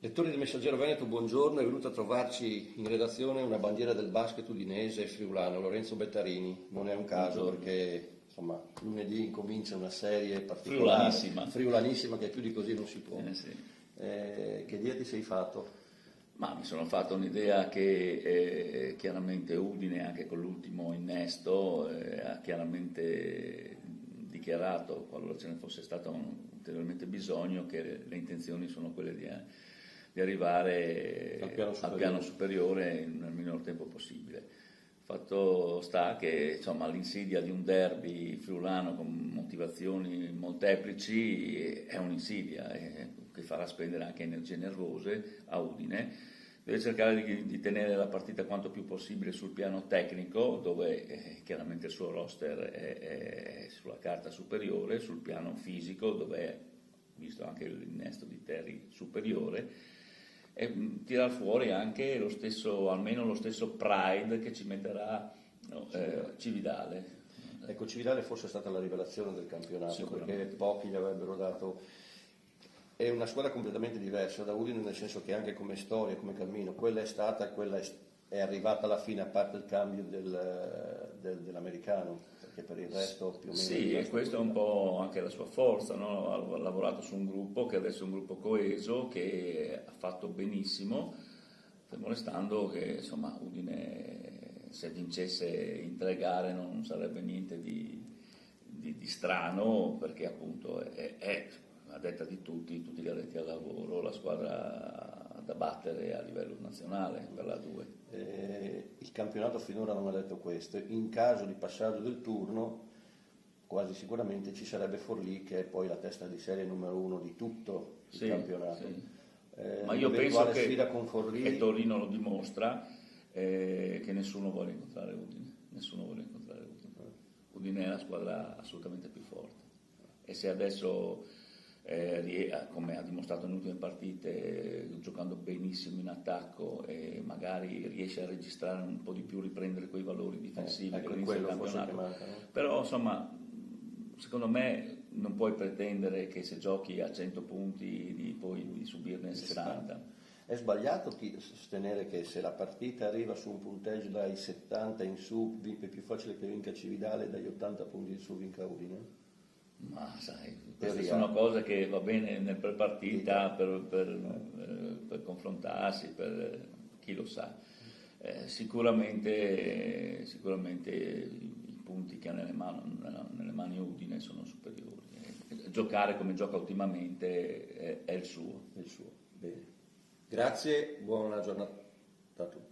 Lettori del Messaggero Veneto, buongiorno, è venuto a trovarci in redazione una bandiera del basket udinese e friulano, Lorenzo Bettarini. Non è un caso perché insomma, lunedì incomincia una serie particolare, friulanissima, che più di così non si può. Sì. Che dia ti sei fatto? Ma mi sono fatto un'idea che chiaramente Udine, anche con l'ultimo innesto, ha chiaramente dichiarato, qualora ce ne fosse stato ulteriormente bisogno, che le intenzioni sono quelle di arrivare al piano superiore nel minor tempo possibile. Fatto sta che insomma, l'insidia di un derby friulano con motivazioni molteplici è un'insidia che farà spendere anche energie nervose a Udine. Deve cercare di tenere la partita quanto più possibile sul piano tecnico, dove chiaramente il suo roster è sulla carta superiore, sul piano fisico, dove è, visto anche l'innesto di Terry, superiore, e tirar fuori anche lo stesso, almeno lo stesso pride che ci metterà Cividale. Ecco, Cividale forse è stata la rivelazione del campionato, perché pochi gli avrebbero dato. È una squadra completamente diversa da Udine, nel senso che anche come storia, come cammino, quella è stata, quella è arrivata alla fine, a parte il cambio dell'americano, perché per il resto più o meno. Sì, e questo è un po' anche la sua forza, no? Ha lavorato su un gruppo che adesso è un gruppo coeso, che ha fatto benissimo, fermo restando che insomma Udine, se vincesse in 3 gare non sarebbe niente di strano, perché appunto è a detta di tutti gli addetti al lavoro, la squadra da battere a livello nazionale per la 2. Il campionato finora non ha detto questo. In caso di passaggio del turno, quasi sicuramente ci sarebbe Forlì, che è poi la testa di serie numero 1 di tutto il campionato. Sì. Ma io penso sfida con Forlì, che Torino lo dimostra, che nessuno vuole incontrare Udine. Udine è la squadra assolutamente più forte. E se adesso come ha dimostrato nelle ultime partite, giocando benissimo in attacco e magari riesce a registrare un po' di più, riprendere quei valori difensivi che all'inizio del campionato. Manca, no? Però insomma, secondo me non puoi pretendere che se giochi a 100 punti poi di subirne 60. È sbagliato sostenere che se la partita arriva su un punteggio dai 70 in su è più facile che vinca Cividale, dagli 80 punti in su vinca Udine? Ma sai, queste sono cose che va bene nel pre-partita per confrontarsi, per chi lo sa. Sicuramente i punti che ha nelle mani Udine sono superiori. Giocare come gioca ultimamente è il suo. Bene. Grazie, buona giornata a tutti.